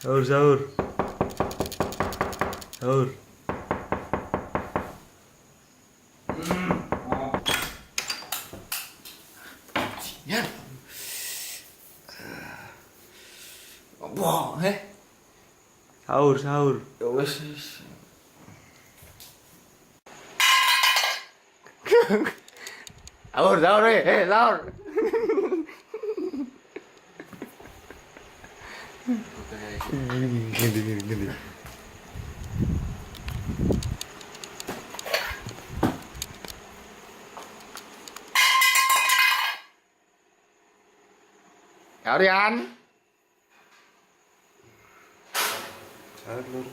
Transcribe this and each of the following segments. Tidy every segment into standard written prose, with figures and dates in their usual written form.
Sahur, sahur. Sahur. Ya. Wah, Sahur, sahur. ya wes. Sahur, sahur, sahur. Gini. Sahur, Yan. Sahur, Lur.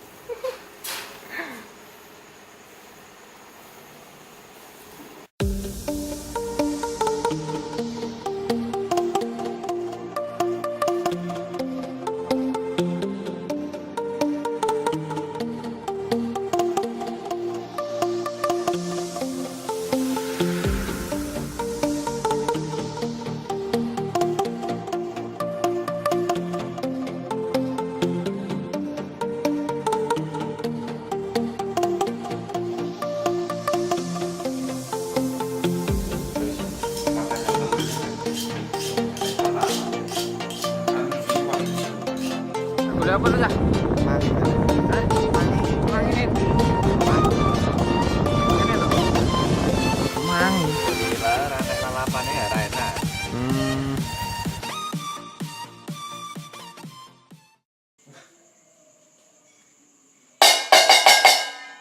Udah apa lu, Cak? Mang. Gila, ranek lalapannya ya enak.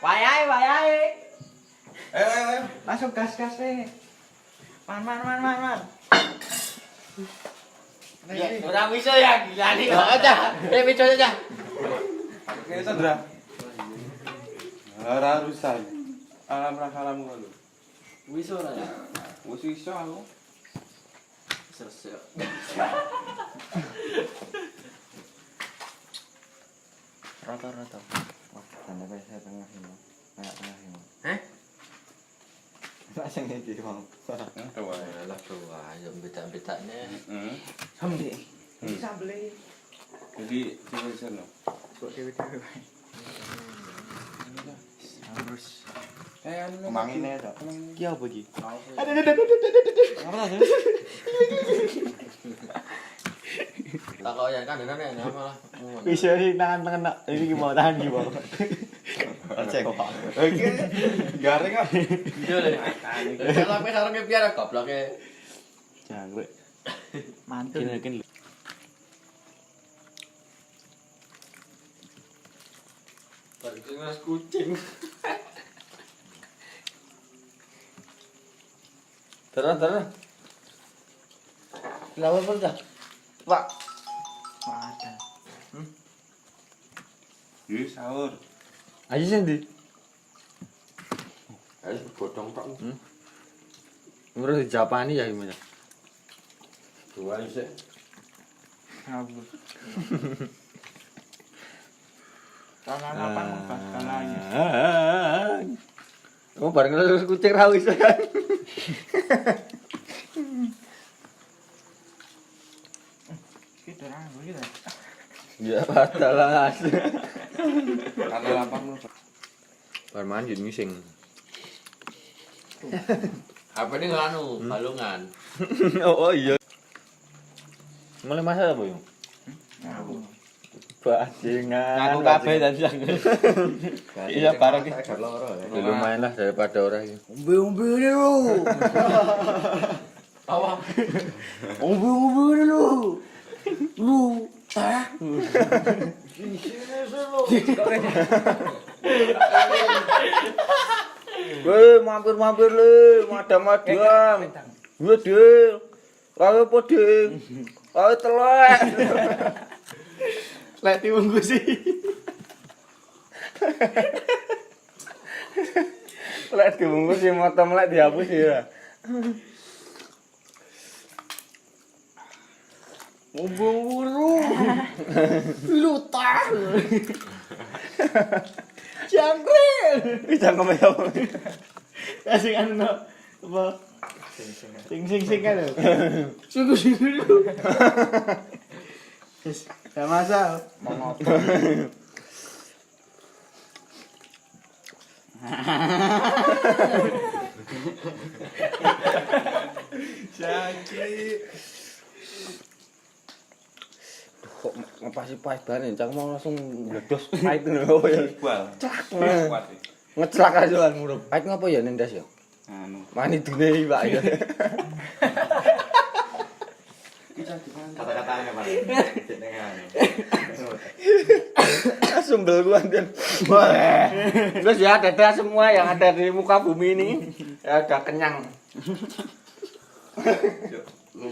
Wayai. Ayo. Masuk gas nih. Man. Ya, orang bisa ya gila nih. Aja. Bisa aja. Oke, Sandra. Ora rusak. Alam rakalam ngono. Bisa lah ya. Wis iso aku. Selesai. Rata. Wah, tanda saya tengah ini. Kayak tengah ini. Langsung ini Bang. Lah tuh, ayo betak-betaknya. Sambil. Sambil. Jadi sing sono. Kok dewe-dewe wae. Harus. Anu Kemangine to. Ki apa iki? Apa sih? Tak kau yang kan dengan ya malah. Bisa sih tangan ini gimana tahan gimana? Cek. Oke. Garing ah. Iya deh. Kalau sampai sarungnya biar gobloknya. Jangkrik. Mantul. Kini. Kucing kucing. Terus. Kenapa pun dah? Pak. Ada. Iki sahur. Ayo sih. Ayo potong tok. Menurut Japani ya gimana? Dua sih. Ngabur. Tangan apa kalanya. Kamu bareng terus kucing rawis kan? Kita orang begitu. Ya batalas. Ana lapan lu. Bar manjut ngising. Apa ini nganu balungan? Oh iya. Mulai masa apa yung? Bajingan. Ngaku kabeh dan siang. Iya bareng. Agak loro ya. Lumayan lah daripada orang ini. Umbe ini lu. Awak. Umbe ini lu. Lu. Tah. Weh, mampir le, madam. Gue deh. Kawe apa ding? Kawe telek. Lek diunggu sih. Lek diunggu sih motom lek dihapus ya. Ngubur-ngubur lu tah. Jangkrik. Jangan apa. Kasih anu apa? Sing kan. Sungguh-sungguh lu. Gak masalah. Mau motor. Jaki. Kok ngepasi pahit banget, cang mau langsung meledos pahit lho ya. Bal. Cak. Kuat. Ngecelak aja lan murup. Pahit ngopo ya nendas ya? Anu. Mani dune Pak ya. Kata-katanya Pak. Jenengan. Sumbel gua dan. Terus ya dada semua yang ada di muka bumi ini ya udah kenyang. Lu.